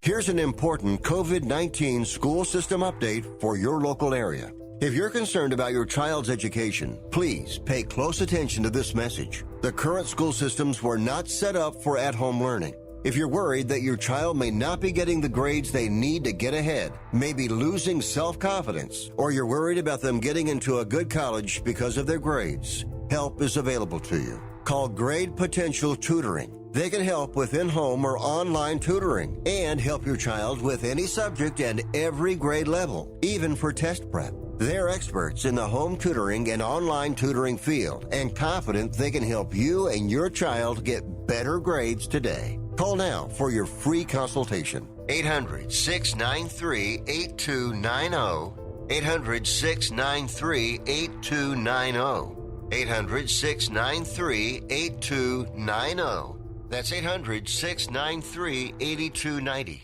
Here's an important COVID-19 school system update for your local area. If you're concerned about your child's education, please pay close attention to this message. The current school systems were not set up for at-home learning. If you're worried that your child may not be getting the grades they need to get ahead, may be losing self-confidence, or you're worried about them getting into a good college because of their grades, help is available to you. Call Grade Potential Tutoring. They can help with in-home or online tutoring and help your child with any subject and every grade level, even for test prep. They're experts in the home tutoring and online tutoring field and confident they can help you and your child get better grades today. Call now for your free consultation. 800-693-8290. 800-693-8290. 800-693-8290. That's 800-693-8290.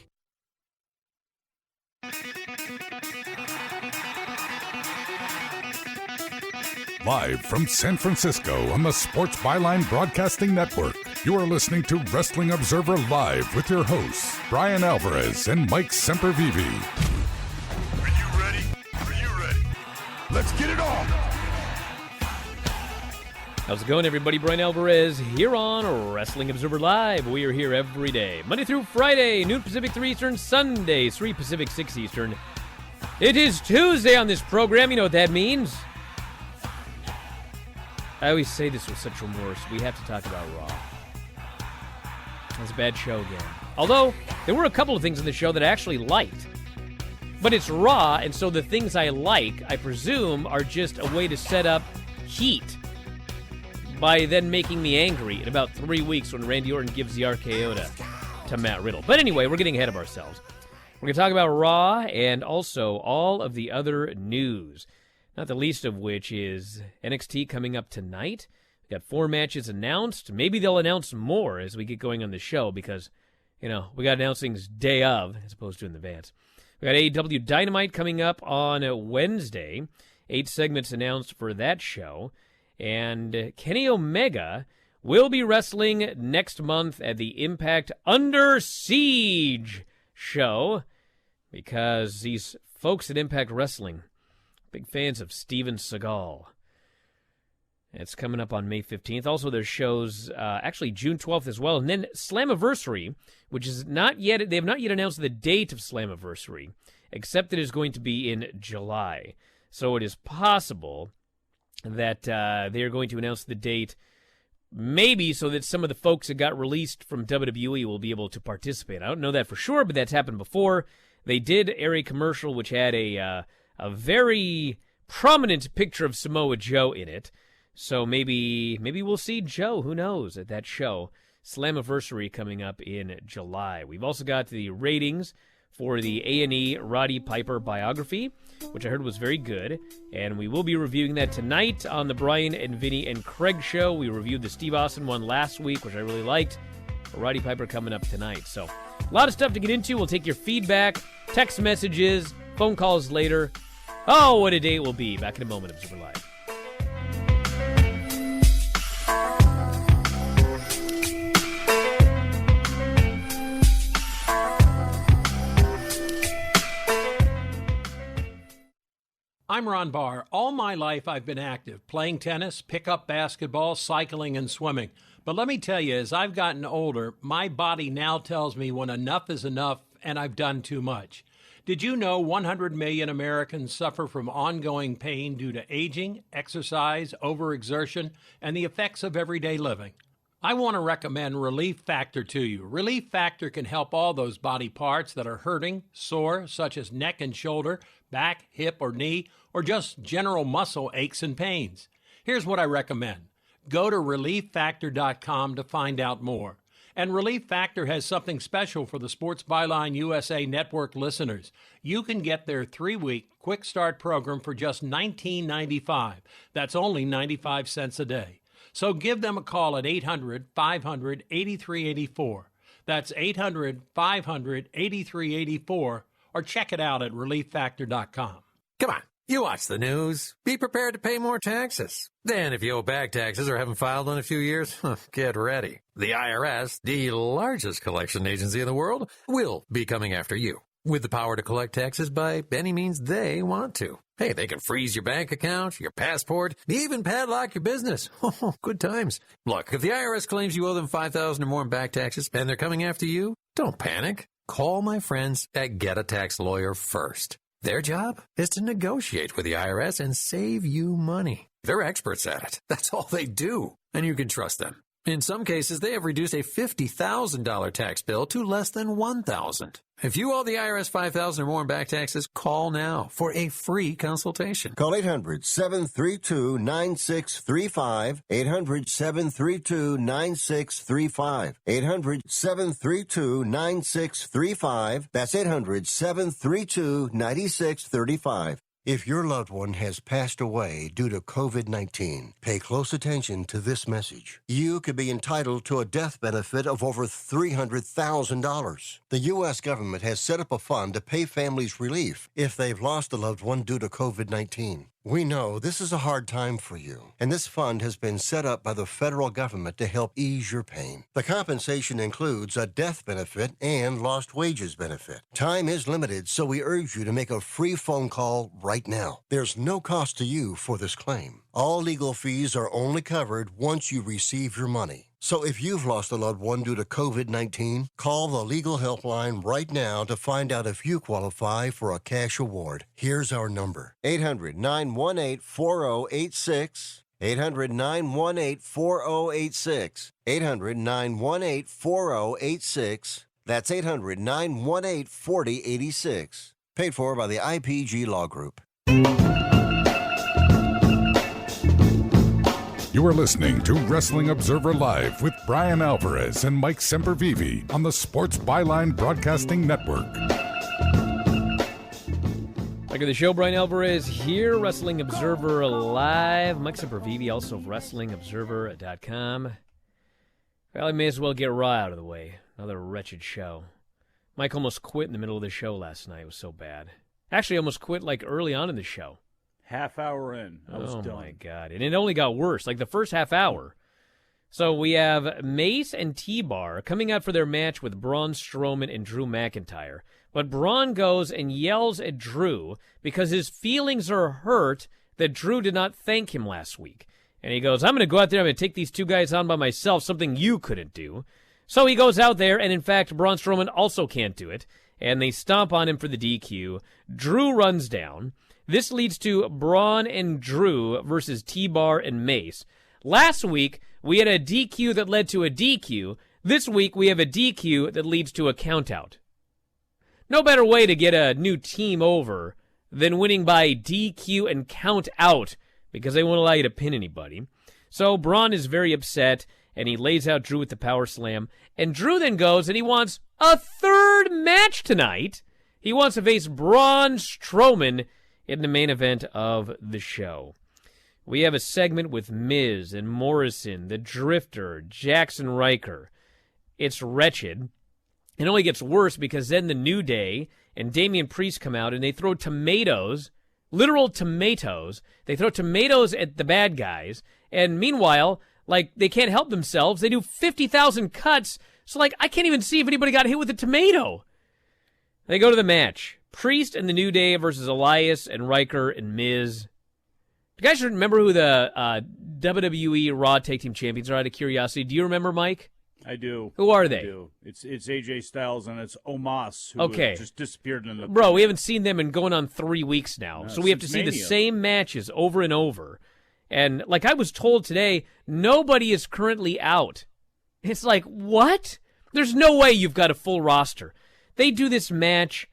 Live from San Francisco on the Sports Byline Broadcasting Network, you are listening to Wrestling Observer Live with your hosts, Brian Alvarez and Mike Sempervive. Are you ready? Are you ready? Let's get it on! How's it going, everybody? Brian Alvarez here on Wrestling Observer Live. We are here every day, Monday through Friday, noon Pacific, 3 Eastern, Sunday, 3 Pacific, 6 Eastern. It is Tuesday on this program. You know what that means. I always say this with such remorse. We have to talk about Raw. It was a bad show again. Although, there were a couple of things in the show that I actually liked. But it's Raw, and so the things I like, I presume, are just a way to set up heat by then making me angry in about 3 weeks when Randy Orton gives the RKO to Matt Riddle. But anyway, we're getting ahead of ourselves. We're going to talk about Raw and also all of the other news. Not the least of which is NXT coming up tonight. We've got 4 matches announced. Maybe they'll announce more as we get going on the show because, we got announcings day of as opposed to in advance. We got AEW Dynamite coming up on Wednesday. 8 segments announced for that show. And Kenny Omega will be wrestling next month at the Impact Under Siege show because these folks at Impact Wrestling, big fans of Steven Seagal. It's coming up on May 15th. Also, there's shows actually June 12th as well. And then Slammiversary, which is they have not yet announced the date of Slammiversary, except it is going to be in July. So it is possible that they are going to announce the date maybe so that some of the folks that got released from WWE will be able to participate. I don't know that for sure, but that's happened before. They did air a commercial which had a very prominent picture of Samoa Joe in it. So maybe we'll see Joe, who knows, at that show. Slammiversary coming up in July. We've also got the ratings for the A&E Roddy Piper biography, which I heard was very good. And we will be reviewing that tonight on the Brian and Vinny and Craig show. We reviewed the Steve Austin one last week, which I really liked. Roddy Piper coming up tonight. So a lot of stuff to get into. We'll take your feedback, text messages, phone calls later. Oh, what a day it will be. Back in a moment, Observer Live. I'm Ron Barr. All my life I've been active, playing tennis, pickup basketball, cycling, and swimming. But let me tell you, as I've gotten older, my body now tells me when enough is enough and I've done too much. Did you know 100 million Americans suffer from ongoing pain due to aging, exercise, overexertion, and the effects of everyday living? I want to recommend Relief Factor to you. Relief Factor can help all those body parts that are hurting, sore, such as neck and shoulder, back, hip, or knee, or just general muscle aches and pains. Here's what I recommend. Go to ReliefFactor.com to find out more. And Relief Factor has something special for the Sports Byline USA Network listeners. You can get their 3-week Quick Start program for just $19.95. That's only 95 cents a day. So give them a call at 800-500-8384. That's 800-500-8384, or check it out at ReliefFactor.com. Come on. You watch the news. Be prepared to pay more taxes. Then if you owe back taxes or haven't filed in a few years, get ready. The IRS, the largest collection agency in the world, will be coming after you with the power to collect taxes by any means they want to. Hey, they can freeze your bank account, your passport, even padlock your business. Oh, good times. Look, if the IRS claims you owe them $5,000 or more in back taxes and they're coming after you, don't panic. Call my friends at Get a Tax Lawyer first. Their job is to negotiate with the IRS and save you money. They're experts at it. That's all they do. And you can trust them. In some cases, they have reduced a $50,000 tax bill to less than $1,000. If you owe the IRS $5,000 or more in back taxes, call now for a free consultation. Call 800-732-9635. 800-732-9635. 800-732-9635. That's 800-732-9635. If your loved one has passed away due to COVID-19, pay close attention to this message. You could be entitled to a death benefit of over $300,000. The U.S. government has set up a fund to pay families relief if they've lost a loved one due to COVID-19. We know this is a hard time for you, and this fund has been set up by the federal government to help ease your pain. The compensation includes a death benefit and lost wages benefit. Time is limited, so we urge you to make a free phone call right now. There's no cost to you for this claim. All legal fees are only covered once you receive your money. So if you've lost a loved one due to COVID-19, call the legal helpline right now to find out if you qualify for a cash award. Here's our number: 800-918-4086. 800-918-4086. 800-918-4086. That's 800-918-4086. Paid for by the IPG Law Group. You are listening to Wrestling Observer Live with Brian Alvarez and Mike Sempervive on the Sports Byline Broadcasting Network. Back at the show, Brian Alvarez here, Wrestling Observer Live. Mike Sempervive, also of WrestlingObserver.com. Well, I may as well get Raw out of the way. Another wretched show. Mike almost quit in the middle of the show last night. It was so bad. Actually, almost quit like early on in the show. Half hour in, I was done. Oh, my God. And it only got worse, like the first half hour. So we have Mace and T-Bar coming out for their match with Braun Strowman and Drew McIntyre. But Braun goes and yells at Drew because his feelings are hurt that Drew did not thank him last week. And he goes, I'm going to go out there, I'm going to take these two guys on by myself, something you couldn't do. So he goes out there, and in fact, Braun Strowman also can't do it. And they stomp on him for the DQ. Drew runs down. This leads to Braun and Drew versus T-Bar and Mace. Last week, we had a DQ that led to a DQ. This week, we have a DQ that leads to a countout. No better way to get a new team over than winning by DQ and count out, because they won't allow you to pin anybody. So Braun is very upset, and he lays out Drew with the power slam. And Drew then goes and he wants a third match tonight. He wants to face Braun Strowman in the main event of the show. We have a segment with Miz and Morrison, the Drifter, Jackson Riker. It's wretched. It only gets worse because then the New Day and Damian Priest come out and they throw tomatoes, literal tomatoes. They throw tomatoes at the bad guys. And meanwhile, like, they can't help themselves. They do 50,000 cuts. So, like, I can't even see if anybody got hit with a tomato. They go to the match. Priest and the New Day versus Elias and Riker and Miz. You guys remember who the WWE Raw Tag Team Champions are, out of curiosity? Do you remember, Mike? I do. Who are I they? do. It's AJ Styles and it's Omos, who just disappeared in the... Bro, we haven't seen them in going on 3 weeks now. So we have to see the Mania. same matches over and over. And like I was told today, nobody is currently out. It's like, what? There's no way you've got a full roster. They do this match,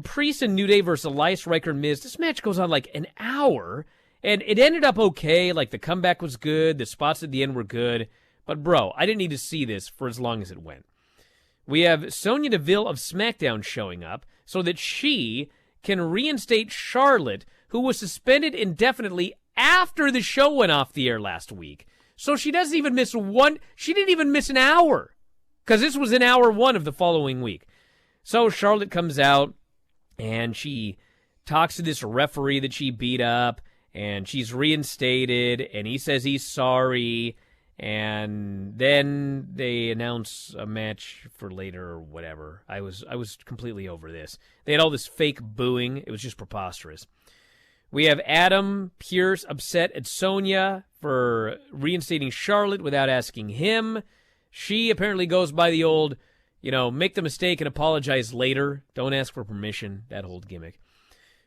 Priest and New Day versus Elias, Riker, and Miz. This match goes on like an hour, and it ended up okay. Like, the comeback was good. The spots at the end were good. But, bro, I didn't need to see this for as long as it went. We have Sonya Deville of SmackDown showing up so that she can reinstate Charlotte, who was suspended indefinitely after the show went off the air last week. So she doesn't even miss one. She didn't even miss an hour because this was in hour one of the following week. So Charlotte comes out and she talks to this referee that she beat up, and she's reinstated, and he says he's sorry, and then they announce a match for later or whatever. I was completely over this. They had all this fake booing. It was just preposterous. We have Adam Pearce upset at Sonya for reinstating Charlotte without asking him. She apparently goes by the old, make the mistake and apologize later. Don't ask for permission. That old gimmick.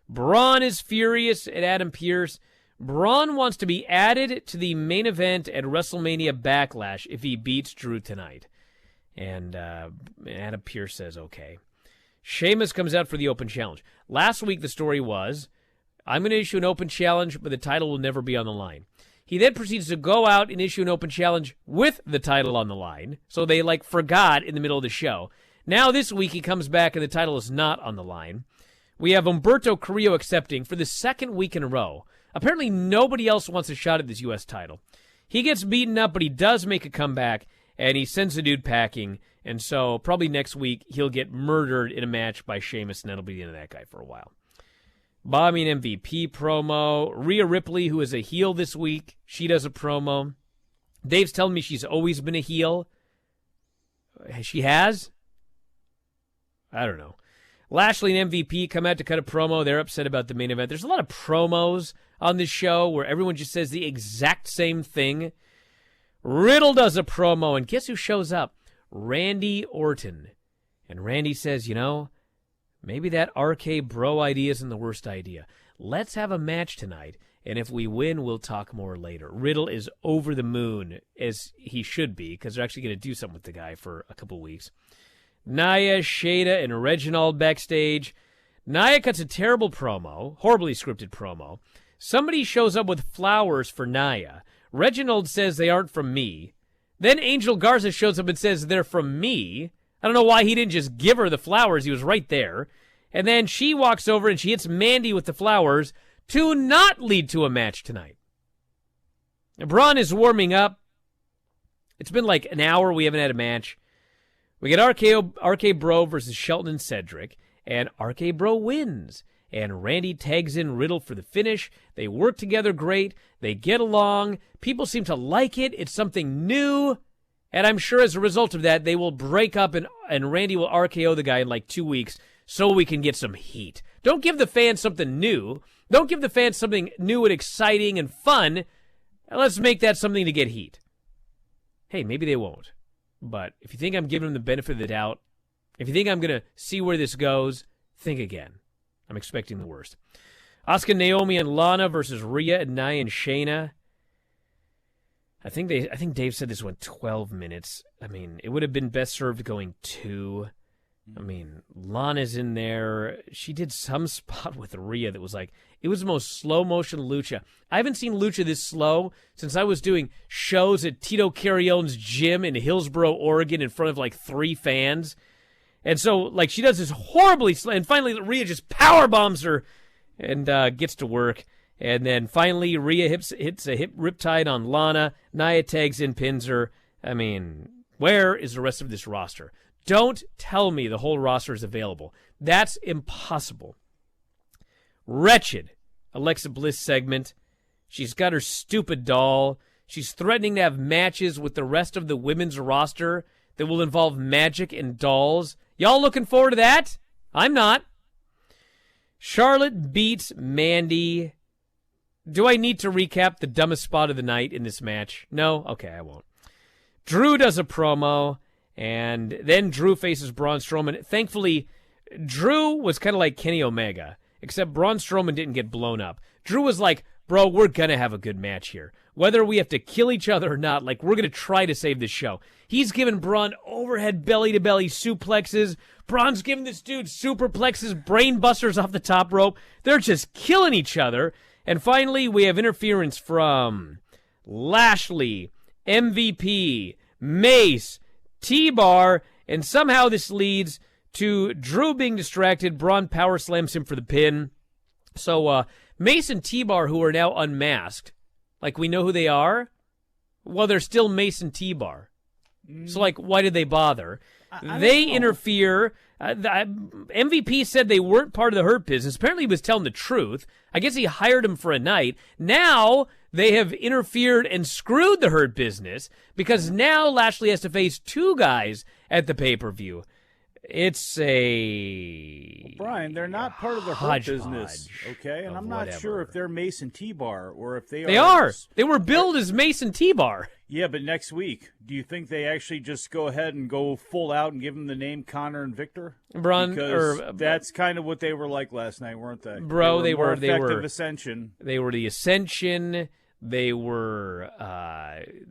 Braun is furious at Adam Pearce. Braun wants to be added to the main event at WrestleMania Backlash if he beats Drew tonight. And Adam Pearce says, okay. Sheamus comes out for the open challenge. Last week the story was, I'm going to issue an open challenge, but the title will never be on the line. He then proceeds to go out and issue an open challenge with the title on the line. So they forgot in the middle of the show. Now this week he comes back and the title is not on the line. We have Humberto Carrillo accepting for the second week in a row. Apparently nobody else wants a shot at this U.S. title. He gets beaten up, but he does make a comeback, and he sends the dude packing. And so probably next week he'll get murdered in a match by Sheamus, and that'll be the end of that guy for a while. Bobby and MVP promo. Rhea Ripley, who is a heel this week, she does a promo. Dave's telling me she's always been a heel. She has? I don't know. Lashley and MVP come out to cut a promo. They're upset about the main event. There's a lot of promos on this show where everyone just says the exact same thing. Riddle does a promo, and guess who shows up? Randy Orton. And Randy says, maybe that RK Bro idea isn't the worst idea. Let's have a match tonight, and if we win, we'll talk more later. Riddle is over the moon, as he should be, because they're actually going to do something with the guy for a couple weeks. Nia, Shayna, and Reginald backstage. Nia cuts a terrible promo, horribly scripted promo. Somebody shows up with flowers for Nia. Reginald says they aren't from me. Then Angel Garza shows up and says they're from me. I don't know why he didn't just give her the flowers. He was right there. And then she walks over and she hits Mandy with the flowers to not lead to a match tonight. Braun is warming up. It's been like an hour. We haven't had a match. We get RK Bro versus Shelton and Cedric, and RK Bro wins. And Randy tags in Riddle for the finish. They work together great. They get along. People seem to like it. It's something new. And I'm sure as a result of that, they will break up and Randy will RKO the guy in 2 weeks so we can get some heat. Don't give the fans something new. Don't give the fans something new and exciting and fun. Let's make that something to get heat. Hey, maybe they won't. But if you think I'm giving them the benefit of the doubt, if you think I'm going to see where this goes, think again. I'm expecting the worst. Asuka, Naomi, and Lana versus Rhea and Nia and Shayna. I think Dave said this went 12 minutes. I mean, it would have been best served going 2. I mean, Lana's in there. She did some spot with Rhea that was it was the most slow-motion lucha. I haven't seen lucha this slow since I was doing shows at Tito Carrione's gym in Hillsboro, Oregon in front of 3 fans. And so, she does this horribly slow, and finally Rhea just power bombs her and gets to work. And then finally Rhea hits a hip riptide on Lana. Nia tags in, pins her. I mean, where is the rest of this roster? Don't tell me the whole roster is available. That's impossible. Wretched Alexa Bliss segment. She's got her stupid doll. She's threatening to have matches with the rest of the women's roster that will involve magic and dolls. Y'all looking forward to that? I'm not. Charlotte beats Mandy. Do I need to recap the dumbest spot of the night in this match? No? Okay, I won't. Drew does a promo, and then Drew faces Braun Strowman. Thankfully, Drew was kind of like Kenny Omega, except Braun Strowman didn't get blown up. Drew was like, bro, we're going to have a good match here. Whether we have to kill each other or not, we're going to try to save this show. He's giving Braun overhead belly-to-belly suplexes. Braun's giving this dude superplexes, brain busters off the top rope. They're just killing each other. And finally, we have interference from Lashley, MVP, Mace, T-Bar, and somehow this leads to Drew being distracted. Braun power slams him for the pin. So Mace and T-Bar, who are now unmasked, we know who they are. Well, they're still Mace and T-Bar. So, why did they bother? They interfere. The MVP said they weren't part of the Hurt Business. Apparently, he was telling the truth. I guess he hired him for a night. Now they have interfered and screwed the Hurt Business because now Lashley has to face 2 guys at the pay-per-view. It's a... Brian, they're not part of the Hurt Business, okay? And I'm not sure if they're Mason T-Bar or if they are... They are. They were billed as Mason T-Bar. Yeah, but next week, do you think they actually just go ahead and go full out and give them the name Connor and Victor? Because that's kind of what they were like last night, weren't they? Bro, they were effective Ascension. They were the Ascension. They were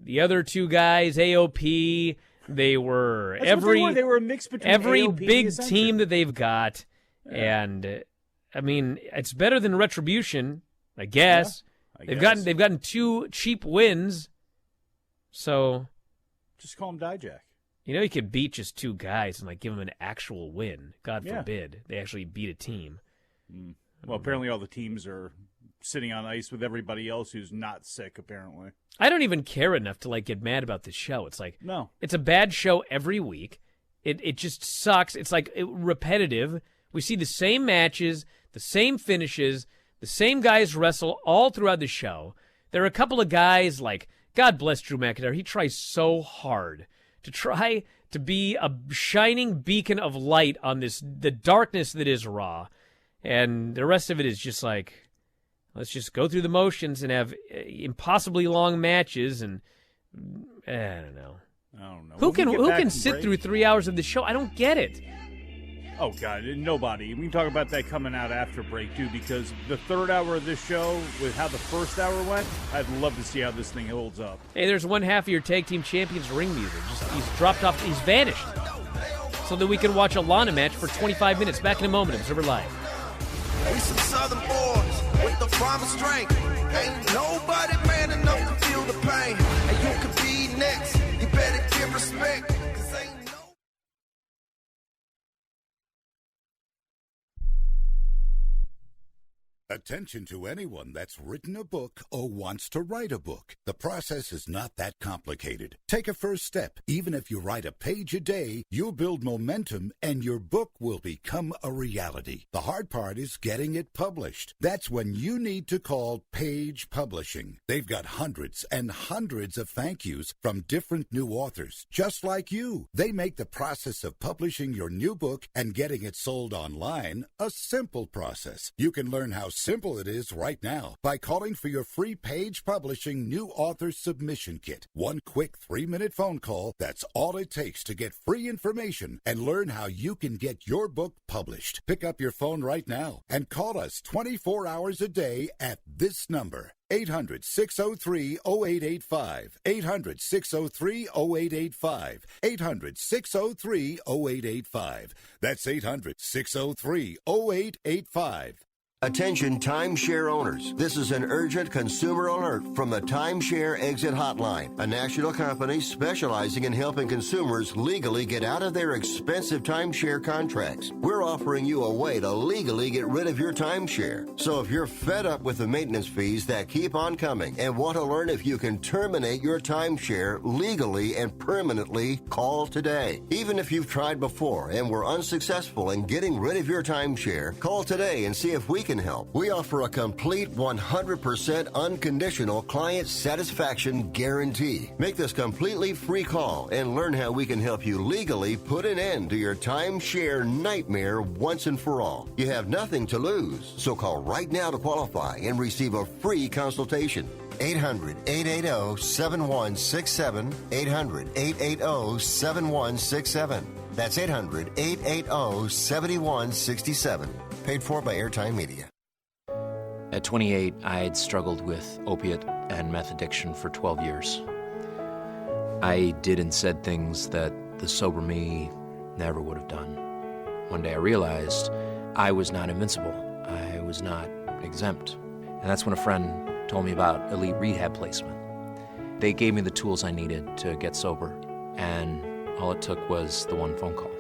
the other 2 guys, AOP. They were They were a mix between every AOP big and team that they've got, and I mean it's better than Retribution, I guess. Yeah, They've gotten 2 cheap wins, so just call them Dijak. You know, you could beat just 2 guys and like give them an actual win. God forbid they actually beat a team. Well, apparently all the teams are sitting on ice with everybody else who's not sick, apparently. I don't even care enough to like get mad about this show. It's like, no, it's a bad show every week. It just sucks. It's like repetitive. We see the same matches, the same finishes, the same guys wrestle all throughout the show. There are a couple of guys like, God bless Drew McIntyre. He tries so hard to try to be a shining beacon of light on the darkness that is Raw. And the rest of it is just like, let's just go through the motions and have impossibly long matches, and I don't know. Who can sit through 3 hours of the show? I don't get it. Oh, God, nobody. We can talk about that coming out after break, too, because the 3rd hour of this show, with how the 1st hour went, I'd love to see how this thing holds up. Hey, there's one half of your tag team champions ring music. He's dropped off. He's vanished. So that we can watch a Lana match for 25 minutes. Back in a moment. Observer Live. We some Southern boys with the promised strength. Ain't nobody man enough to feel the pain. And you could be next. You better give respect. Attention to anyone that's written a book or wants to write a book. The process is not that complicated. Take a first step. Even if you write a page a day, you'll build momentum and your book will become a reality. The hard part is getting it published. That's when you need to call Page Publishing. They've got hundreds and hundreds of thank yous from different new authors, just like you. They make the process of publishing your new book and getting it sold online a simple process. You can learn how simple it is right now by calling for your free Page Publishing New Author Submission Kit. One quick 3-minute phone call, that's all it takes to get free information and learn how you can get your book published. Pick up your phone right now and call us 24 hours a day at this number. 800-603-0885. 800-603-0885. 800-603-0885. That's 800-603-0885. Attention timeshare owners. This is an urgent consumer alert from the Timeshare Exit Hotline, a national company specializing in helping consumers legally get out of their expensive timeshare contracts. We're offering you a way to legally get rid of your timeshare. So if you're fed up with the maintenance fees that keep on coming and want to learn if you can terminate your timeshare legally and permanently, call today. Even if you've tried before and were unsuccessful in getting rid of your timeshare, call today and see if we can help. We offer a complete 100% unconditional client satisfaction guarantee. Make this completely free call and learn how we can help you legally put an end to your timeshare nightmare once and for all. You have nothing to lose, so call right now to qualify and receive a free consultation. 800-880-7167. 800-880-7167. That's 800-880-7167. Paid for by Airtime Media. At 28, I had struggled with opiate and meth addiction for 12 years. I did and said things that the sober me never would have done. One day I realized I was not invincible. I was not exempt. And that's when a friend told me about Elite Rehab Placement. They gave me the tools I needed to get sober, and all it took was the one phone call.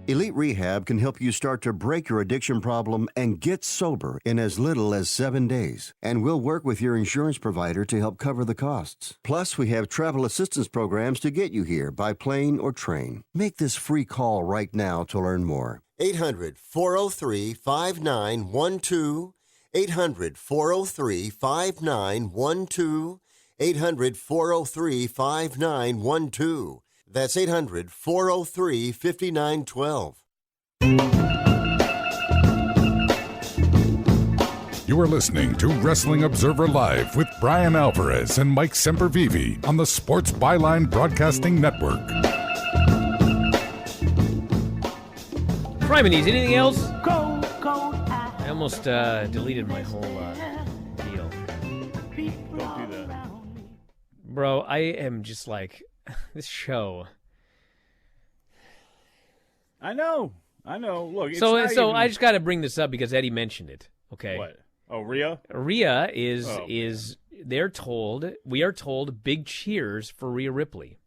Elite Rehab can help you start to break your addiction problem and get sober in as little as 7 days. And we'll work with your insurance provider to help cover the costs. Plus, we have travel assistance programs to get you here by plane or train. Make this free call right now to learn more. 800-403-5912. 800-403-5912. 800-403-5912. That's 800-403-5912. You are listening to Wrestling Observer Live with Brian Alvarez and Mike Sempervive on the Sports Byline Broadcasting Network. Fryman, anything else? I almost deleted my whole deal. Don't do that. Bro, I am just like, this show. I know. Look, it's So not even... I just got to bring this up because Eddie mentioned it. Okay. What? Oh, Rhea? Rhea is we are told big cheers for Rhea Ripley.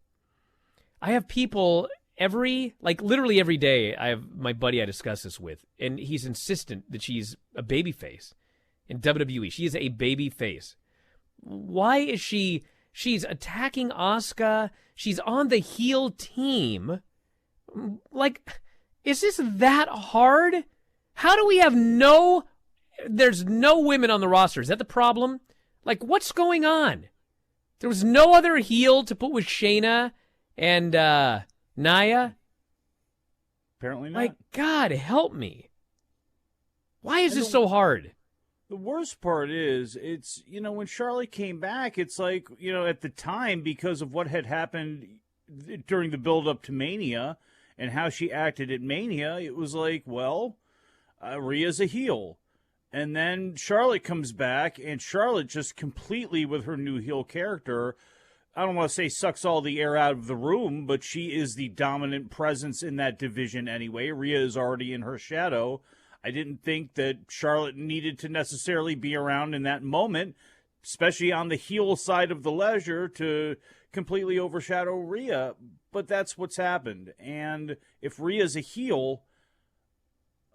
I have people literally every day. I have my buddy I discuss this with, and he's insistent that she's a babyface in WWE. She is a babyface. Why is she? She's attacking Asuka. She's on the heel team. Like, is this that hard? How do we have there's no women on the roster? Is that the problem? Like, what's going on? There was no other heel to put with Shayna and Nia? Apparently not. Like, God, help me. Why is this so hard? The worst part is, it's, when Charlotte came back, it's like, at the time, because of what had happened during the build-up to Mania and how she acted at Mania, it was like, well, Rhea's a heel. And then Charlotte comes back, and Charlotte just completely, with her new heel character, I don't want to say sucks all the air out of the room, but she is the dominant presence in that division anyway. Rhea is already in her shadow. I didn't think that Charlotte needed to necessarily be around in that moment, especially on the heel side of the ledger, to completely overshadow Rhea. But that's what's happened. And if Rhea's a heel,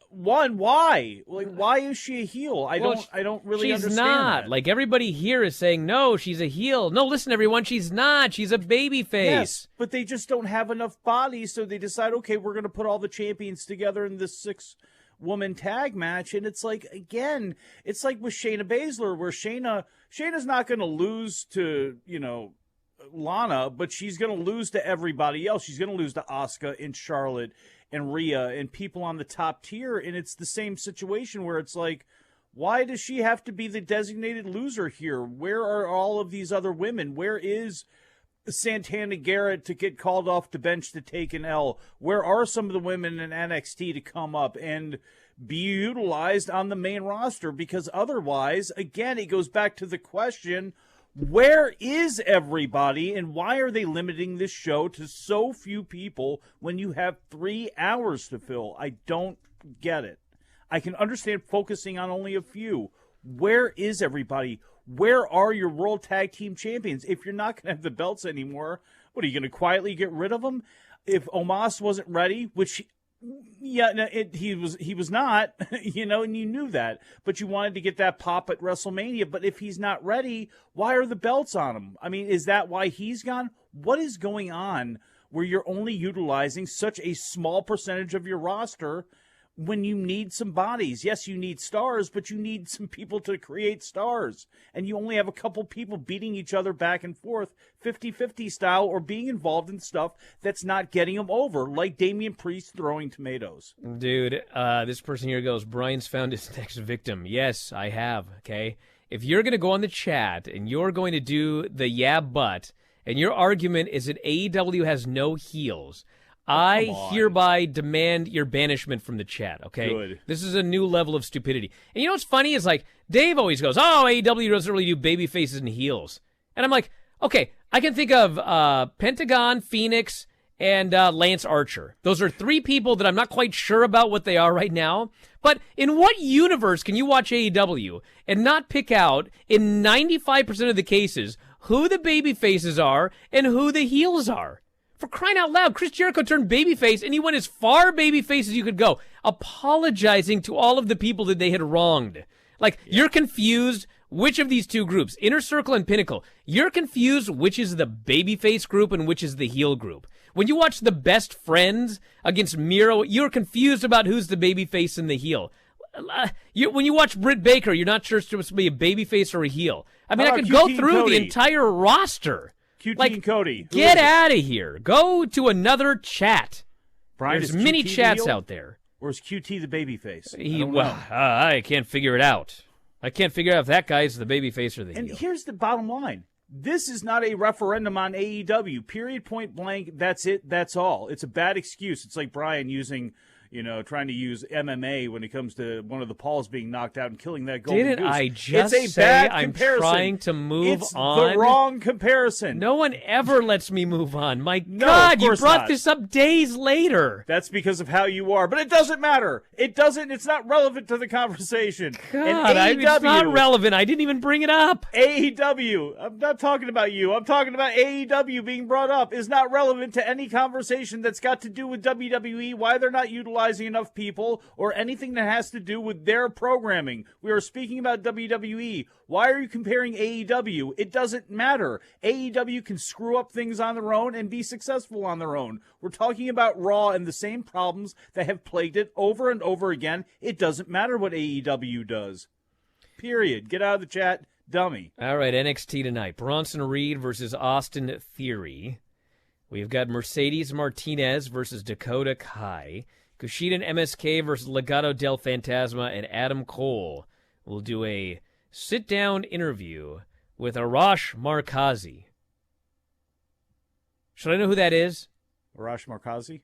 why? Like, why is she a heel? I don't really understand. She's not. That. Like, everybody here is saying, no, she's a heel. No, listen, everyone, she's not. She's a babyface. Yes, but they just don't have enough bodies, so they decide, okay, we're going to put all the champions together in this 6-woman tag match. And it's like, again, it's like with Shayna Baszler, where Shayna's not going to lose to, Lana, but she's going to lose to everybody else. She's going to lose to Asuka and Charlotte and Rhea and people on the top tier. And it's the same situation where it's like, why does she have to be the designated loser here? Where are all of these other women? Where is Santana Garrett to get called off the bench to take an L? Where are some of the women in NXT to come up and be utilized on the main roster? Because otherwise, again, it goes back to the question, where is everybody, and why are they limiting this show to so few people when you have 3 hours to fill? I don't get it. I can understand focusing on only a few. Where is everybody? Where are your World Tag Team Champions? If you're not going to have the belts anymore, what, are you going to quietly get rid of them? If Omos wasn't ready, which... Yeah, no, he was not, and you knew that. But you wanted to get that pop at WrestleMania. But if he's not ready, why are the belts on him? I mean, is that why he's gone? What is going on where you're only utilizing such a small percentage of your roster when you need some bodies? Yes, you need stars, but you need some people to create stars. And you only have a couple people beating each other back and forth, 50-50 style, or being involved in stuff that's not getting them over, like Damian Priest throwing tomatoes. Dude, this person here goes, Brian's found his next victim. Yes, I have, okay? If you're going to go on the chat and you're going to do the but, and your argument is that AEW has no heels, I hereby demand your banishment from the chat, okay? Good. This is a new level of stupidity. And you know what's funny is, like, Dave always goes, oh, AEW doesn't really do baby faces and heels. And I'm like, okay, I can think of Pentagon, Phoenix, and Lance Archer. Those are 3 people that I'm not quite sure about what they are right now. But in what universe can you watch AEW and not pick out, in 95% of the cases, who the baby faces are and who the heels are? For crying out loud, Chris Jericho turned babyface, and he went as far babyface as you could go, apologizing to all of the people that they had wronged. Like, you're confused which of these two groups, Inner Circle and Pinnacle, you're confused which is the babyface group and which is the heel group. When you watch the Best Friends against Miro, you're confused about who's the babyface and the heel. When you watch Britt Baker, you're not sure it's supposed to be a babyface or a heel. I mean, I could go through the entire roster. QT and Cody. Get out of here. Go to another chat. Brian, there's is many QT chats the heel? out there. Or is QT the babyface? I can't figure it out. I can't figure out if that guy's the babyface or the And heel. here's the bottom line. This is not a referendum on AEW. Period, point blank. That's it. That's all. It's a bad excuse. It's like Brian trying to use MMA when it comes to one of the Pauls being knocked out and killing that golden Didn't goose. I just it's a say bad I'm comparison. trying to move it's on? The wrong comparison. No one ever lets me move on. My No, God, of you course brought not. this up days later. That's because of how you are. But it doesn't matter. It's not relevant to the conversation. God, it's not relevant. I didn't even bring it up. AEW, I'm not talking about you. I'm talking about AEW being brought up is not relevant to any conversation that's got to do with WWE, why they're not utilizing enough people, or anything that has to do with their programming. We are speaking about WWE. Why are you comparing AEW? It doesn't matter. AEW can screw up things on their own and be successful on their own. We're talking about Raw and the same problems that have plagued it over and over again. It doesn't matter what AEW does. Period. Get out of the chat, dummy. All right, NXT tonight. Bronson Reed versus Austin Theory. We've got Mercedes Martinez versus Dakota Kai. Kushida and MSK versus Legado del Fantasma and Adam Cole. We'll do a sit-down interview with Arash Markazi. Should I know who that is? Arash Markazi?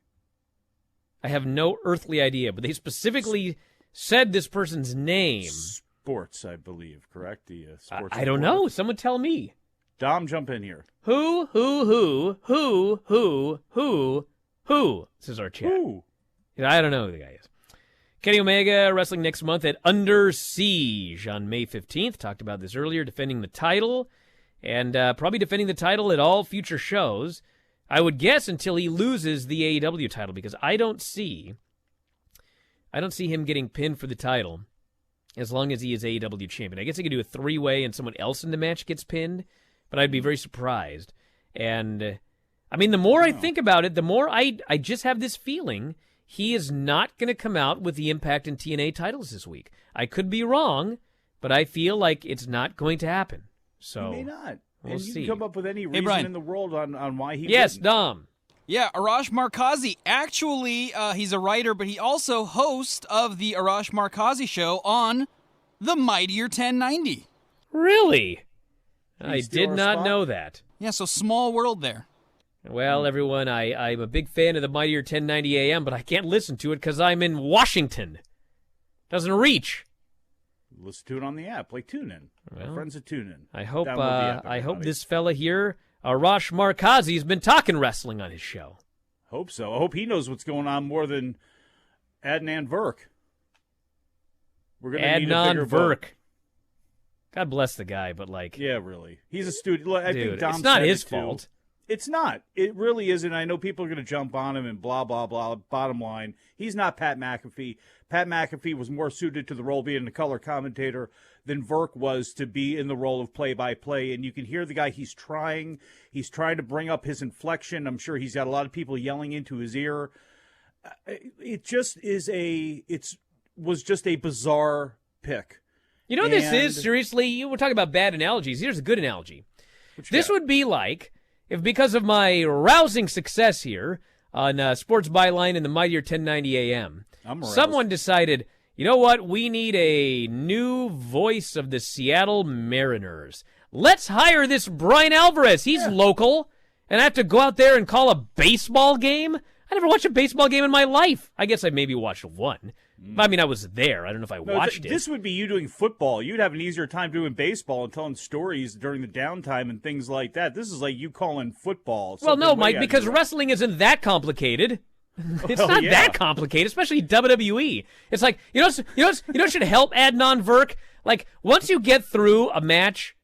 I have no earthly idea, but they specifically said this person's name. Sports, I believe, correct? The sports. I don't know. Someone tell me. Dom, jump in here. Who? This is our chat. Who? I don't know who the guy is. Kenny Omega wrestling next month at Under Siege on May 15th. Talked about this earlier, defending the title, and probably defending the title at all future shows. I would guess until he loses the AEW title, because I don't see him getting pinned for the title as long as he is AEW champion. I guess he could do a three-way and someone else in the match gets pinned, but I'd be very surprised. And I mean, the more I think about it, the more I just have this feeling he is not going to come out with the Impact and TNA titles this week. I could be wrong, but I feel like it's not going to happen. So He may not. We'll and see. You can come up with any reason Brian. in the world on why he Yes, wouldn't. Dom. Yeah, Arash Markazi. Actually, he's a writer, but he also host of the Arash Markazi Show on the Mightier 1090. Really? Can you I steal did our not spot? know that. Yeah, so small world there. Well, everyone, I'm a big fan of the Mightier 1090 AM, but I can't listen to it because I'm in Washington. Doesn't reach. Listen to it on the app, like TuneIn. Well, Our friends at TuneIn. I hope Download the app, I hope everybody. this fella here, Arash Markazi, has been talking wrestling on his show. Hope so. I hope he knows what's going on more than Adnan Virk. We're gonna need a Adnan bigger vote. Virk. God bless the guy, but like, Yeah, really. He's a student. I think dude, Dom it's not said his it, too. fault. It's not. It really isn't. I know people are going to jump on him and blah, blah, blah. Bottom line, he's not Pat McAfee. Pat McAfee was more suited to the role of being a color commentator than Virk was to be in the role of play-by-play. And you can hear the guy, he's trying to bring up his inflection. I'm sure he's got a lot of people yelling into his ear. It just was just a bizarre pick. You know what this And- is? Seriously, we're talking about bad analogies. Here's a good analogy. This would be like if, because of my rousing success here on Sports Byline and the Mightier 1090 AM, I'm aroused. someone decided, you know what? We need a new voice of the Seattle Mariners. Let's hire this Brian Alvarez. He's local, and I have to go out there and call a baseball game? I never watched a baseball game in my life. I guess I maybe watched one. I mean, I was there. I don't know if I No, watched it. This would be you doing football. You'd have an easier time doing baseball and telling stories during the downtime and things like that. This is like you calling football. Well, no, something way Mike, out of because your- wrestling isn't that complicated. It's Well, not yeah. that complicated, especially WWE. It's like, you know what should help Adnan Virk? Like, once you get through a match,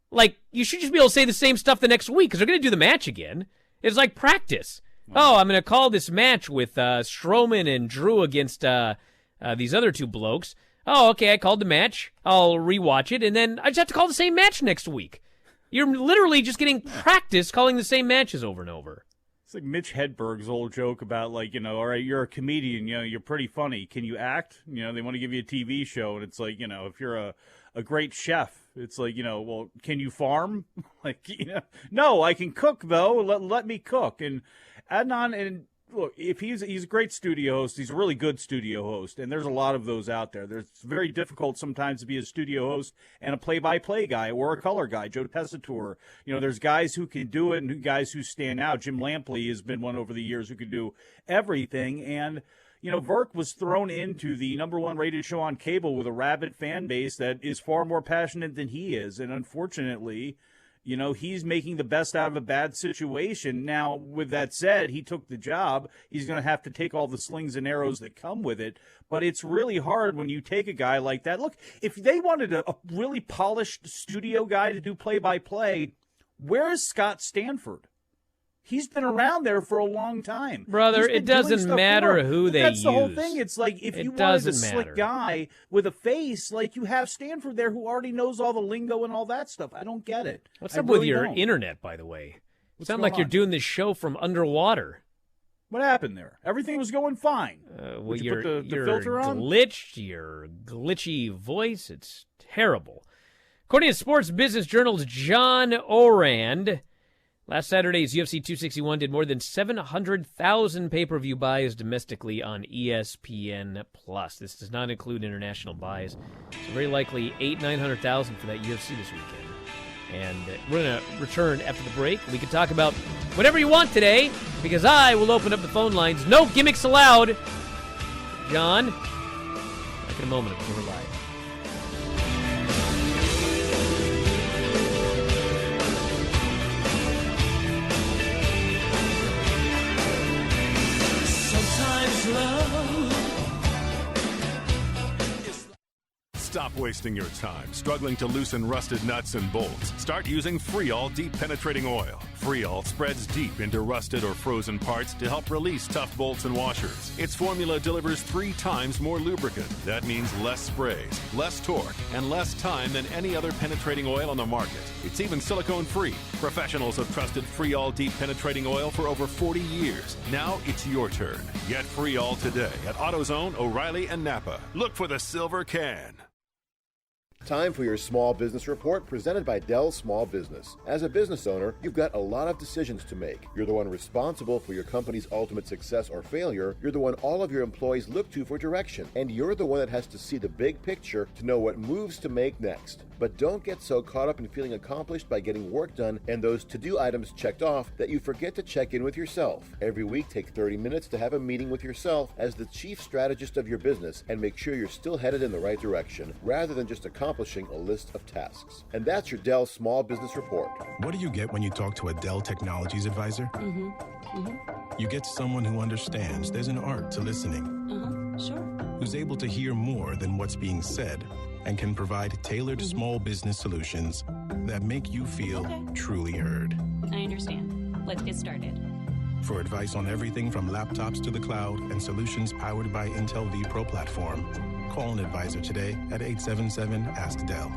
like, you should just be able to say the same stuff the next week because they're going to do the match again. It's like practice. Oh, I'm going to call this match with Strowman and Drew against these other two blokes. Oh, okay, I called the match. I'll rewatch it, and then I just have to call the same match next week. You're literally just getting practice calling the same matches over and over. It's like Mitch Hedberg's old joke about, like, all right, you're a comedian, you're pretty funny. Can you act? They want to give you a TV show, and it's like, if you're a great chef, it's like, well, can you farm? Like, no, I can cook, though. Let me cook. And Adnan, and look, if he's a great studio host, he's a really good studio host, and there's a lot of those out there. It's very difficult sometimes to be a studio host and a play-by-play guy or a color guy. Joe Tessitore, there's guys who can do it and guys who stand out. Jim Lampley has been one over the years who could do everything, and Verk was thrown into the number one rated show on cable with a rabid fan base that is far more passionate than he is, and unfortunately, he's making the best out of a bad situation. Now, with that said, he took the job. He's going to have to take all the slings and arrows that come with it. But it's really hard when you take a guy like that. Look, if they wanted a really polished studio guy to do play-by-play, where's Scott Stanford? He's been around there for a long time. Brother, it doesn't matter who they use. That's the whole thing. It's like if you wanted a slick guy with a face, like you have Stanford there who already knows all the lingo and all that stuff. I don't get it. What's up with your internet, by the way? It sounds like you're doing this show from underwater. What happened there? Everything was going fine. Well, you put the filter on? Your glitchy voice, it's terrible. According to Sports Business Journal's John Orand, last Saturday's UFC 261 did more than 700,000 pay-per-view buys domestically on ESPN+. This does not include international buys. So very likely 900,000 for that UFC this weekend. And we're going to return after the break. We can talk about whatever you want today, because I will open up the phone lines. No gimmicks allowed. John, back in a moment. We're live. Stop wasting your time struggling to loosen rusted nuts and bolts. Start using Freol Deep Penetrating Oil. Freol spreads deep into rusted or frozen parts to help release tough bolts and washers. Its formula delivers 3 times more lubricant. That means less sprays, less torque, and less time than any other penetrating oil on the market. It's even silicone-free. Professionals have trusted Freol Deep Penetrating Oil for over 40 years. Now it's your turn. Get Freol today at AutoZone, O'Reilly, and Napa. Look for the silver can. Time for your Small Business Report presented by Dell Small Business. As a business owner, you've got a lot of decisions to make. You're the one responsible for your company's ultimate success or failure. You're the one all of your employees look to for direction. And you're the one that has to see the big picture to know what moves to make next. But don't get so caught up in feeling accomplished by getting work done and those to-do items checked off that you forget to check in with yourself. Every week, take 30 minutes to have a meeting with yourself as the chief strategist of your business and make sure you're still headed in the right direction rather than just accomplishing a list of tasks. And that's your Dell Small Business Report. What do you get when you talk to a Dell Technologies advisor? You get someone who understands there's an art to listening. Who's able to hear more than what's being said and can provide tailored small business solutions that make you feel truly heard. I understand. Let's get started. For advice on everything from laptops to the cloud and solutions powered by Intel vPro platform, call an advisor today at 877-ASK-DELL.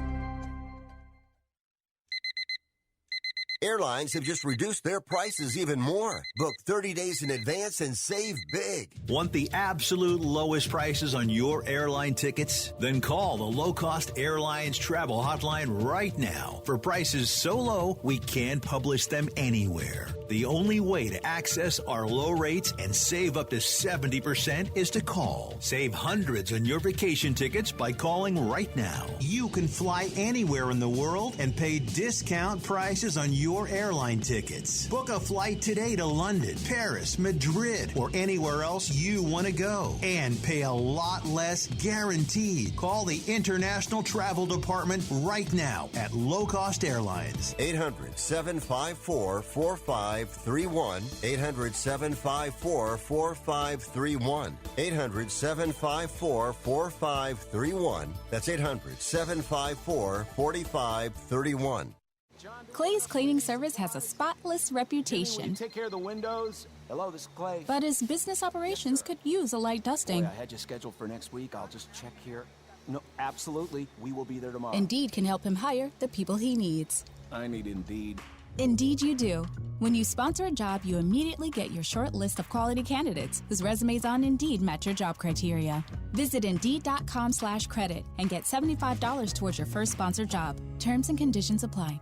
Airlines have just reduced their prices even more. Book 30 days in advance and save big. Want the absolute lowest prices on your airline tickets? Then call the Low Cost Airlines Travel Hotline right now for prices so low we can't publish them anywhere. The only way to access our low rates and save up to 70% is to call. Save hundreds on your vacation tickets by calling right now. You can fly anywhere in the world and pay discount prices on your airline tickets. Book a flight today to London, Paris, Madrid, or anywhere else you want to go and pay a lot less guaranteed. Call the International Travel Department right now at Low Cost Airlines. 800-754-4531. 800-754-4531. 800-754-4531. That's 800-754-4531. Clay's cleaning service has a spotless reputation. Take care of the windows. Hello, this is Clay. But his business operations could use a light dusting. Boy, I had you scheduled for next week. I'll just check here. No, absolutely. We will be there tomorrow. Indeed can help him hire the people he needs. I need Indeed. Indeed you do. When you sponsor a job, you immediately get your short list of quality candidates whose resumes on Indeed match your job criteria. Visit Indeed.com/credit and get $75 towards your first sponsored job. Terms and conditions apply.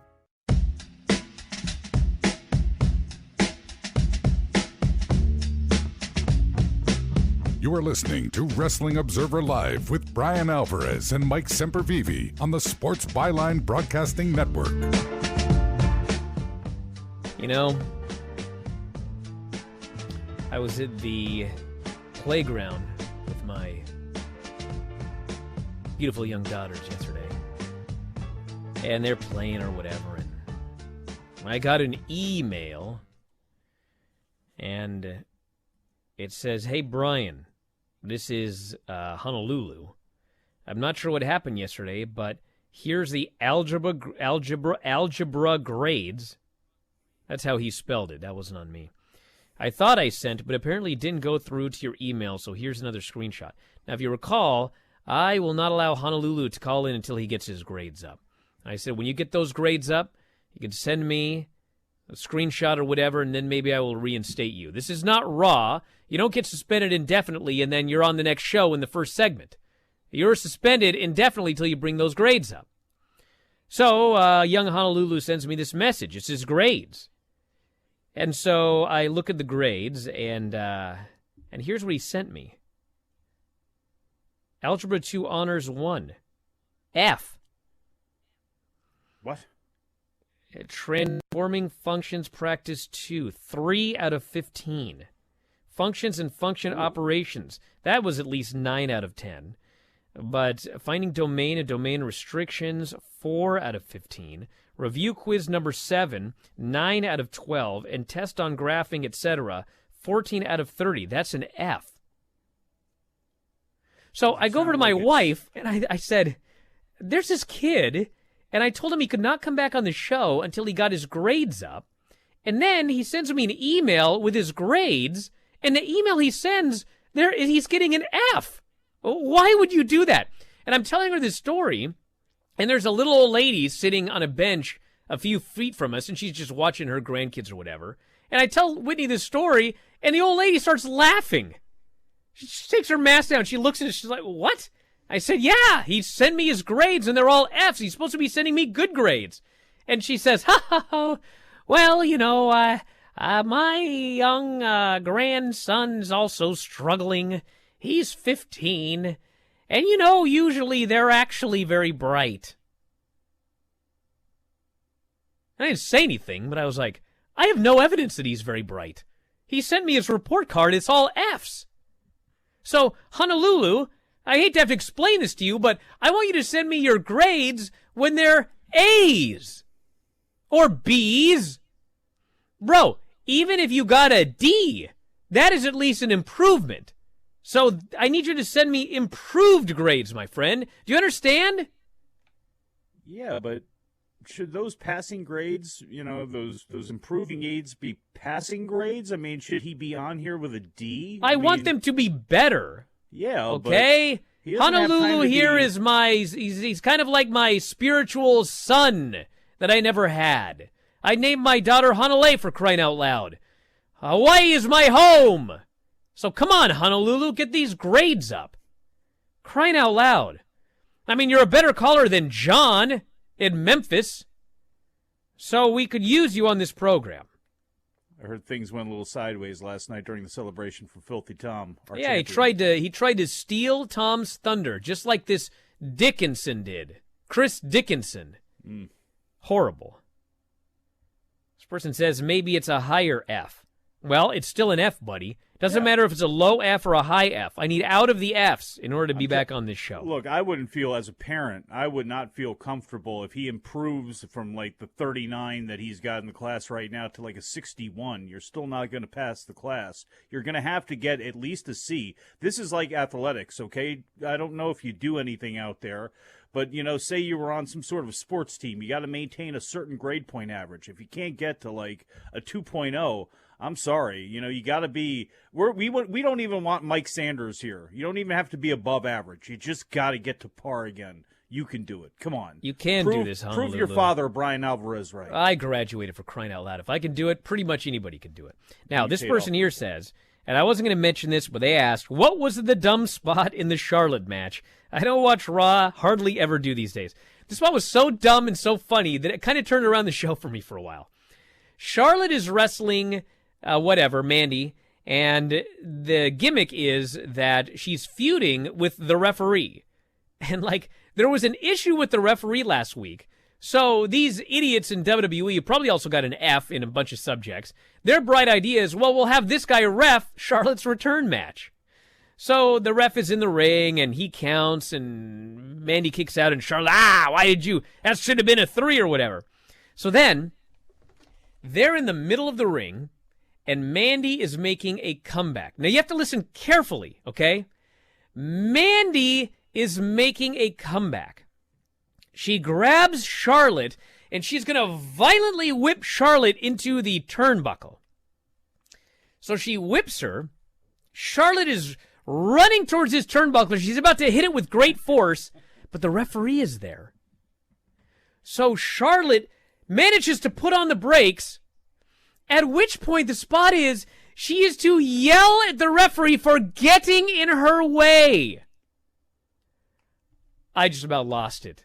You are listening to Wrestling Observer Live with Brian Alvarez and Mike Sempervive on the Sports Byline Broadcasting Network. You know, I was at the playground with my beautiful young daughters yesterday, and they're playing or whatever, and I got an email, and it says, "Hey, Brian, this is Honolulu. I'm not sure what happened yesterday, but here's the algebra grades." That's how he spelled it. That wasn't on me. I thought I sent, but apparently it didn't go through to your email, so here's another screenshot. Now, if you recall, I will not allow Honolulu to call in until he gets his grades up. I said, when you get those grades up, you can send me a screenshot or whatever, and then maybe I will reinstate you. This is not Raw. You don't get suspended indefinitely, and then you're on the next show in the first segment. You're suspended indefinitely until you bring those grades up. So, young Honolulu sends me this message. It's his grades. And so I look at the grades, and here's what he sent me. Algebra 2 Honors 1. F. What? Transforming Functions Practice 2. 3 out of 15. Functions and function operations. That was at least 9 out of 10. But finding domain and domain restrictions, 4 out of 15. Review quiz number 7, 9 out of 12. And test on graphing, etc., 14 out of 30. That's an F. So I go over to my wife, and I said, there's this kid, and I told him he could not come back on the show until he got his grades up. And then he sends me an email with his grades, and the email he sends, he's getting an F. Why would you do that? And I'm telling her this story, and there's a little old lady sitting on a bench a few feet from us, and she's just watching her grandkids or whatever. And I tell Whitney this story, and the old lady starts laughing. She takes her mask down. She looks at it. She's like, what? I said, yeah, he sent me his grades, and they're all Fs. He's supposed to be sending me good grades. And she says, well, you know, my young grandson's also struggling. He's 15. And, you know, usually they're actually very bright. I didn't say anything, but I was like, I have no evidence that he's very bright. He sent me his report card. It's all Fs. So, Honolulu, I hate to have to explain this to you, but I want you to send me your grades when they're A's or B's. Bro, even if you got a D, that is at least an improvement. So I need you to send me improved grades, my friend. Do you understand? Yeah, but should those passing grades, you know, those improving aids be passing grades? I mean, should he be on here with a D? I want them to be better. Yeah, okay? Honolulu here is he's kind of like my spiritual son that I never had. I named my daughter Hanalei for crying out loud. Hawaii is my home. So come on, Honolulu, get these grades up. Crying out loud. I mean, you're a better caller than John in Memphis. So we could use you on this program. I heard things went a little sideways last night during the celebration for Filthy Tom. Yeah, he tried to steal Tom's thunder, just like this Dickinson did. Chris Dickinson. Horrible. This person says maybe it's a higher F. Well, it's still an F, buddy. Doesn't matter if it's a low F or a high F. I need out of the Fs in order to be back on this show. Look, I wouldn't feel, as a parent, I would not feel comfortable if he improves from like the 39 that he's got in the class right now to like a 61. You're still not going to pass the class. You're going to have to get at least a C. This is like athletics, okay? I don't know if you do anything out there, but, say you were on some sort of sports team. You got to maintain a certain grade point average. If you can't get to like a 2.0, I'm sorry. You got to be – we don't even want Mike Sanders here. You don't even have to be above average. You just got to get to par again. You can do it. Come on. You can do this, Honolulu. Prove your father, Brian Alvarez, right. I graduated, for crying out loud. If I can do it, pretty much anybody can do it. Now, this person here says, and I wasn't going to mention this, but they asked, what was the dumb spot in the Charlotte match? I don't watch Raw, hardly ever do these days. This spot was so dumb and so funny that it kind of turned around the show for me for a while. Charlotte is wrestling... Mandy, and the gimmick is that she's feuding with the referee. And, there was an issue with the referee last week, so these idiots in WWE probably also got an F in a bunch of subjects. Their bright idea is, well, we'll have this guy ref Charlotte's return match. So the ref is in the ring, and he counts, and Mandy kicks out, and Charlotte, why did you? That should have been a 3 or whatever. So then, they're in the middle of the ring, and Mandy is making a comeback. Now, you have to listen carefully, okay? Mandy is making a comeback. She grabs Charlotte, and she's going to violently whip Charlotte into the turnbuckle. So she whips her. Charlotte is running towards this turnbuckle. She's about to hit it with great force, but the referee is there. So Charlotte manages to put on the brakes, at which point the spot is she is to yell at the referee for getting in her way. I just about lost it.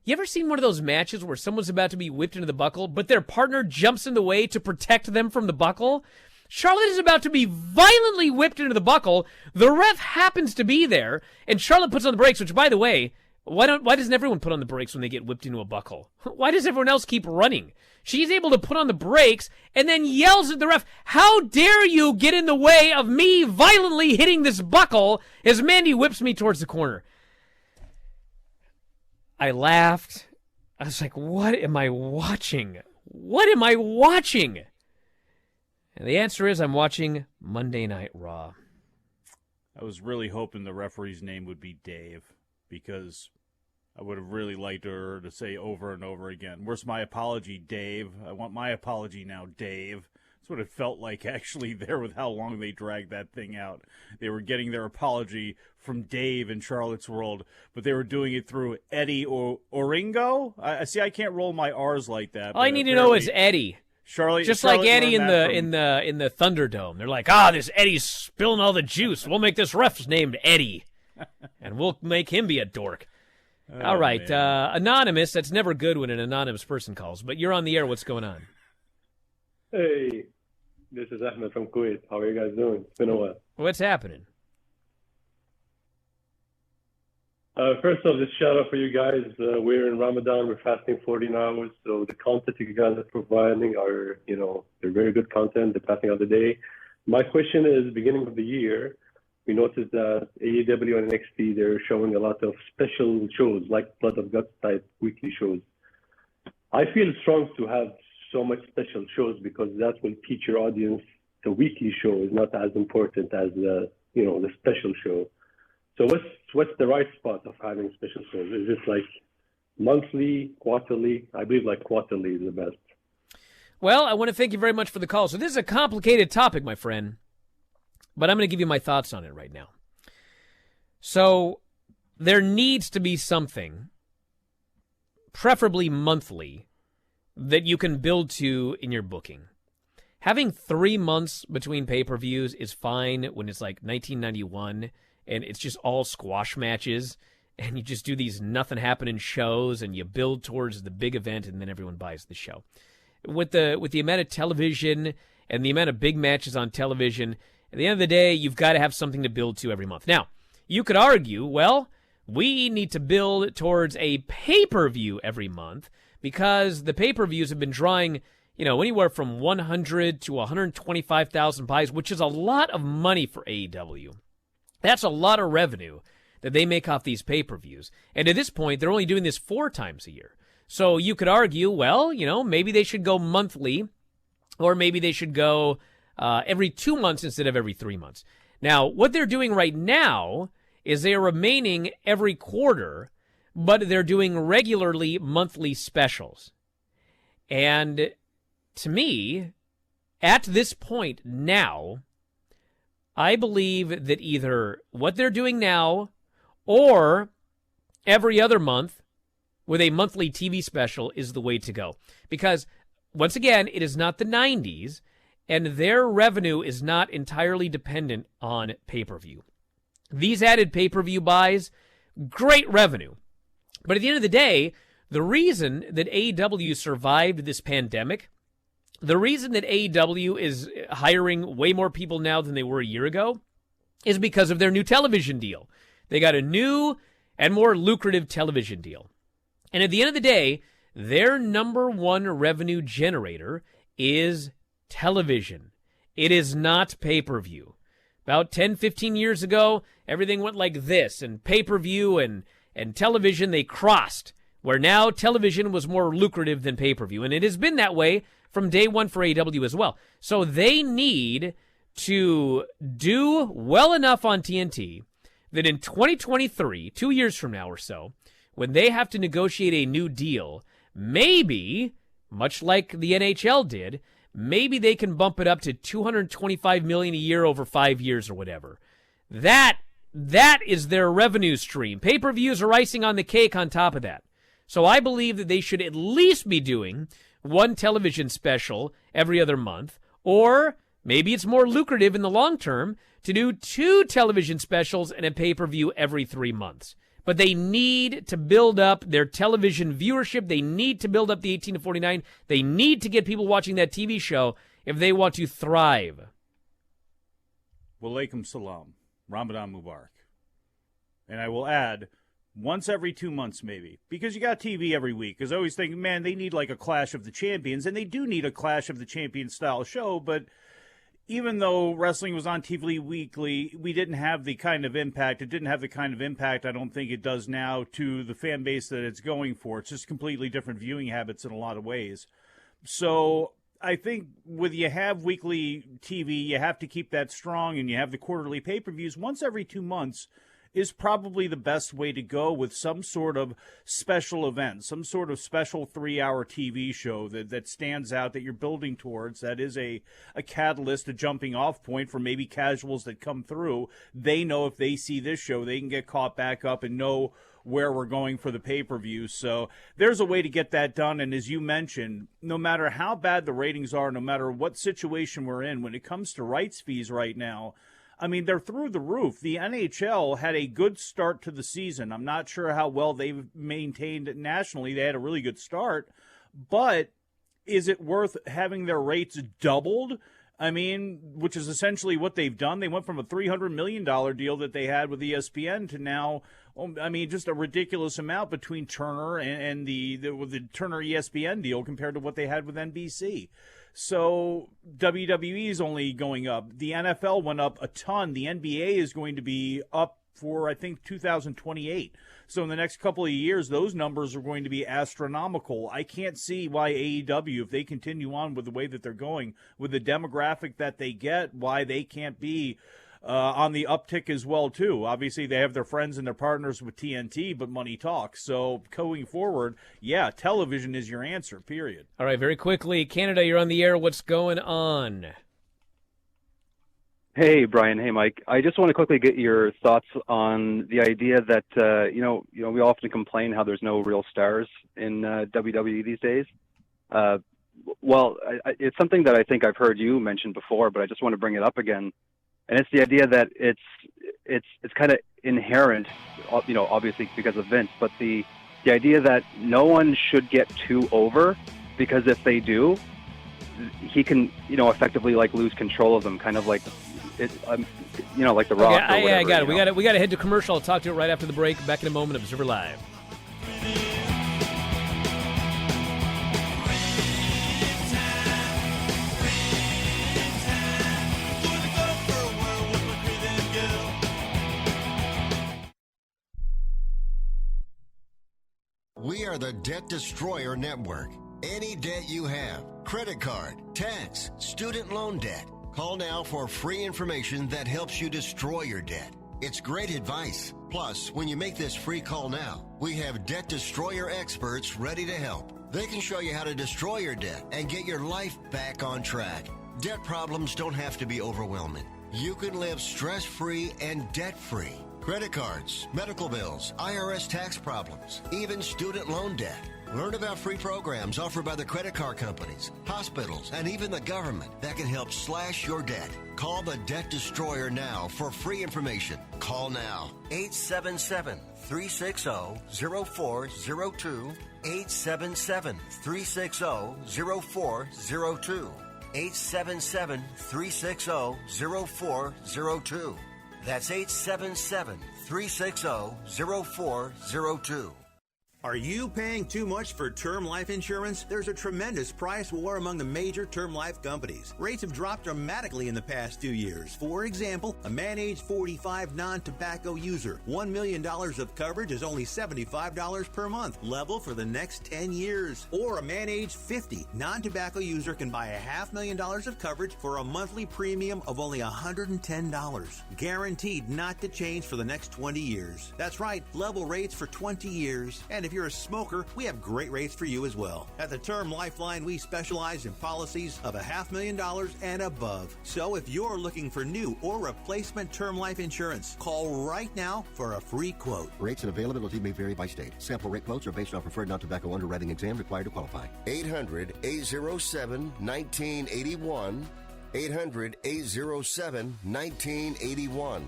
You ever seen one of those matches where someone's about to be whipped into the buckle, but their partner jumps in the way to protect them from the buckle? Charlotte is about to be violently whipped into the buckle. The ref happens to be there, and Charlotte puts on the brakes, which, by the way, why doesn't everyone put on the brakes when they get whipped into a buckle? Why does everyone else keep running? She's able to put on the brakes and then yells at the ref, how dare you get in the way of me violently hitting this buckle as Mandy whips me towards the corner. I laughed. I was like, what am I watching? What am I watching? And the answer is I'm watching Monday Night Raw. I was really hoping the referee's name would be Dave, because I would have really liked her to say over and over again, where's my apology, Dave? I want my apology now, Dave. That's what it felt like, actually, there with how long they dragged that thing out. They were getting their apology from Dave in Charlotte's World, but they were doing it through Eddie Oringo? I can't roll my R's like that. All I need to know is Eddie. Charlotte, just Charlotte like Eddie in the Thunderdome. They're like, this Eddie's spilling all the juice. We'll make this ref named Eddie, and we'll make him be a dork. All right, anonymous. That's never good when an anonymous person calls. But you're on the air. What's going on? Hey, this is Ahmed from Kuwait. How are you guys doing? It's been a while. What's happening? First off, just shout out for you guys. We're in Ramadan. We're fasting 14 hours. So the content you guys are providing are, they're very good content. They're passing out the day. My question is, beginning of the year, we noticed that AEW and NXT, they're showing a lot of special shows, like Blood of Guts type weekly shows. I feel strong to have so much special shows because that will teach your audience the weekly show is not as important as the special show. So what's the right spot of having special shows? Is it like monthly, quarterly? I believe like quarterly is the best. Well, I want to thank you very much for the call. So this is a complicated topic, my friend, but I'm going to give you my thoughts on it right now. So there needs to be something, preferably monthly, that you can build to in your booking. Having 3 months between pay-per-views is fine when it's like 1991 and it's just all squash matches and you just do these nothing-happening shows and you build towards the big event and then everyone buys the show. With the amount of television and the amount of big matches on television, at the end of the day, you've got to have something to build to every month. Now, you could argue, well, we need to build towards a pay-per-view every month because the pay-per-views have been drawing, anywhere from 100 to 125,000 buys, which is a lot of money for AEW. That's a lot of revenue that they make off these pay-per-views. And at this point, they're only doing this 4 times a year. So you could argue, well, maybe they should go monthly, or maybe they should go every 2 months instead of every 3 months. Now, what they're doing right now is they are remaining every quarter, but they're doing regularly monthly specials. And to me, at this point now, I believe that either what they're doing now or every other month with a monthly TV special is the way to go. Because, once again, it is not the 90s, and their revenue is not entirely dependent on pay-per-view. These added pay-per-view buys, great revenue. But at the end of the day, the reason that AEW survived this pandemic, the reason that AEW is hiring way more people now than they were a year ago, is because of their new television deal. They got a new and more lucrative television deal. And at the end of the day, their number one revenue generator is television. It is not pay-per-view. About 10, 15 years ago, everything went like this, and pay-per-view and television, they crossed, where now television was more lucrative than pay-per-view. And it has been that way from day one for AEW as well. So they need to do well enough on TNT that in 2023, 2 years from now or so, when they have to negotiate a new deal, maybe, much like the NHL did, maybe they can bump it up to $225 million a year over 5 years or whatever. That is their revenue stream. Pay-per-views are icing on the cake on top of that. So I believe that they should at least be doing one television special every other month, or maybe it's more lucrative in the long term to do 2 television specials and a pay-per-view every 3 months. But they need to build up their television viewership. They need to build up the 18 to 49. They need to get people watching that TV show if they want to thrive. Walaikum salam. Ramadan Mubarak. And I will add, once every 2 months maybe, because you got TV every week. Because I always think, man, they need like a Clash of the Champions, and they do need a Clash of the Champions style show, but even though wrestling was on TV weekly, we didn't have the kind of impact. It didn't have the kind of impact I don't think it does now to the fan base that it's going for. It's just completely different viewing habits in a lot of ways. So I think when you have weekly TV, you have to keep that strong, and you have the quarterly pay-per-views once every 2 months is probably the best way to go, with some sort of special event, some sort of special 3-hour TV show that stands out, that you're building towards, that is a catalyst, a jumping off point for maybe casuals that come through. They know if they see this show, they can get caught back up and know where we're going for the pay-per-view. So there's a way to get that done. And as you mentioned, no matter how bad the ratings are, no matter what situation we're in, when it comes to rights fees right now, I mean, they're through the roof. The NHL had a good start to the season. I'm not sure how well they've maintained it nationally. They had a really good start. But is it worth having their rates doubled? I mean, which is essentially what they've done. They went from a $300 million deal that they had with ESPN to now, I mean, just a ridiculous amount between Turner and the Turner ESPN deal compared to what they had with NBC. So WWE is only going up. The NFL went up a ton. The NBA is going to be up for, I think, 2028. So in the next couple of years, those numbers are going to be astronomical. I can't see why AEW, if they continue on with the way that they're going, with the demographic that they get, why they can't be on the uptick as well, too. Obviously, they have their friends and their partners with TNT, but money talks. So going forward, yeah, television is your answer, period. All right, very quickly, Canada, you're on the air. What's going on? Hey, Brian. Hey, Mike. I just want to quickly get your thoughts on the idea that, we often complain how there's no real stars in WWE these days. It's something that I think I've heard you mention before, but I just want to bring it up again. And it's the idea that it's kind of inherent, obviously because of Vince, but the idea that no one should get too over, because if they do, he can, effectively lose control of them, kind of like it, like The Rock. Okay, I got it. We got to head to commercial. I'll talk to you right after the break. Back in a moment. Observer Live. We are the Debt Destroyer Network. Any debt you have, credit card, tax, student loan debt, call now for free information that helps you destroy your debt. It's great advice. Plus, when you make this free call now, we have Debt Destroyer experts ready to help. They can show you how to destroy your debt and get your life back on track. Debt problems don't have to be overwhelming. You can live stress-free and debt-free. Credit cards, medical bills, IRS tax problems, even student loan debt. Learn about free programs offered by the credit card companies, hospitals, and even the government that can help slash your debt. Call the Debt Destroyer now for free information. Call now. 877-360-0402. 877-360-0402. 877-360-0402. That's 877-360-0402. Are you paying too much for term life insurance? There's a tremendous price war among the major term life companies. Rates have dropped dramatically in the past 2 years. For example, a man age 45 non-tobacco user, $1 million of coverage is only $75 per month, level for the next 10 years. Or a man age 50 non-tobacco user can buy $500,000 of coverage for a monthly premium of only $110, guaranteed not to change for the next 20 years. That's right, level rates for 20 years. And if you're a smoker, we have great rates for you as well. At the Term Lifeline, we specialize in policies of $500,000 and above. So if you're looking for new or replacement term life insurance, call right now for a free quote. Rates and availability may vary by state. Sample rate quotes are based on preferred non-tobacco underwriting exam required to qualify. 800-807-1981. 800-807-1981.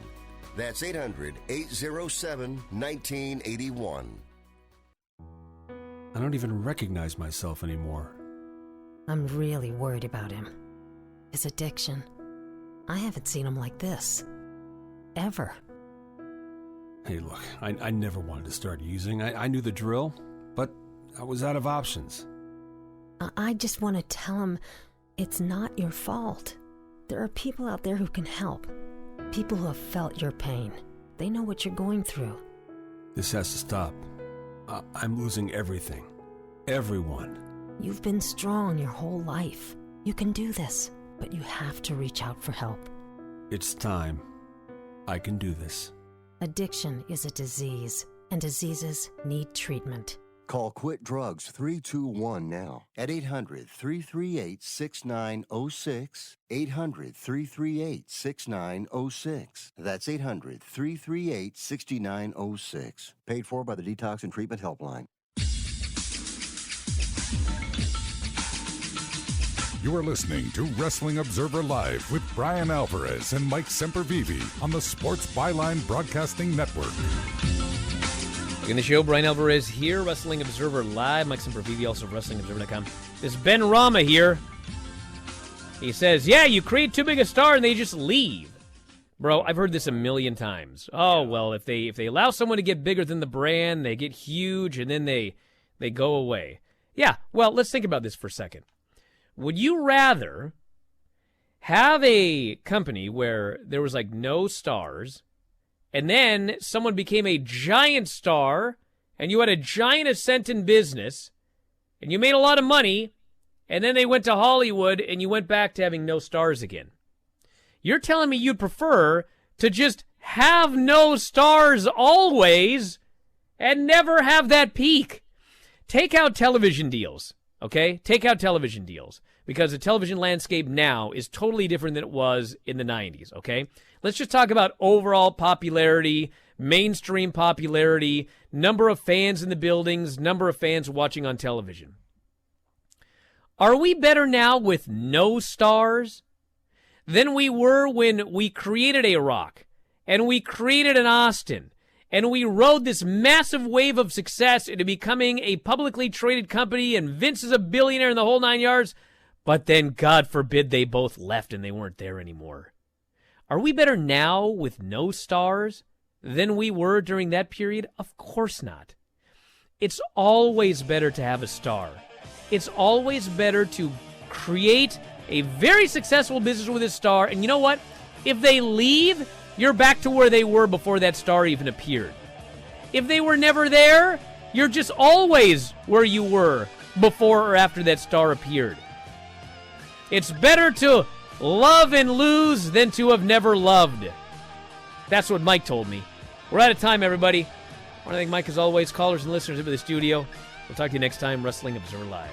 That's 800-807-1981. I don't even recognize myself anymore. I'm really worried about him. His addiction. I haven't seen him like this. Ever. Hey, look, I never wanted to start using. I knew the drill, but I was out of options. I just want to tell him it's not your fault. There are people out there who can help. People who have felt your pain. They know what you're going through. This has to stop. I'm losing everything. Everyone. You've been strong your whole life. You can do this, but you have to reach out for help. It's time. I can do this. Addiction is a disease, and diseases need treatment. Call Quit Drugs 321 now at 800-338-6906. 800-338-6906. That's 800-338-6906. Paid for by the Detox and Treatment Helpline. You are listening to Wrestling Observer Live with Brian Alvarez and Mike Sempervive on the Sports Byline Broadcasting Network. In the show, Brian Alvarez here, Wrestling Observer Live. Mike Sempervive, also WrestlingObserver.com. This is Ben Rama here. He says, yeah, you create too big a star and they just leave. Bro, I've heard this a million times. Oh, well, if they allow someone to get bigger than the brand, they get huge, and then they go away. Yeah, well, let's think about this for a second. Would you rather have a company where there was, like, no stars, and then someone became a giant star, and you had a giant ascent in business, and you made a lot of money, and then they went to Hollywood, and you went back to having no stars again? You're telling me you'd prefer to just have no stars always and never have that peak? Take out television deals, okay? Take out television deals, because the television landscape now is totally different than it was in the 90s, okay? Let's just talk about overall popularity, mainstream popularity, number of fans in the buildings, number of fans watching on television. Are we better now with no stars than we were when we created a Rock and we created an Austin and we rode this massive wave of success into becoming a publicly traded company and Vince is a billionaire in the whole 9 yards, but then God forbid they both left and they weren't there anymore? Are we better now with no stars than we were during that period? Of course not. It's always better to have a star. It's always better to create a very successful business with a star. And you know what? If they leave, you're back to where they were before that star even appeared. If they were never there, You're just always where you were before or after that star appeared. It's better to love and lose than to have never loved. That's what Mike told me. We're out of time, everybody. I want to thank Mike, as always, callers and listeners into the studio. We'll talk to you next time, Wrestling Observer Live.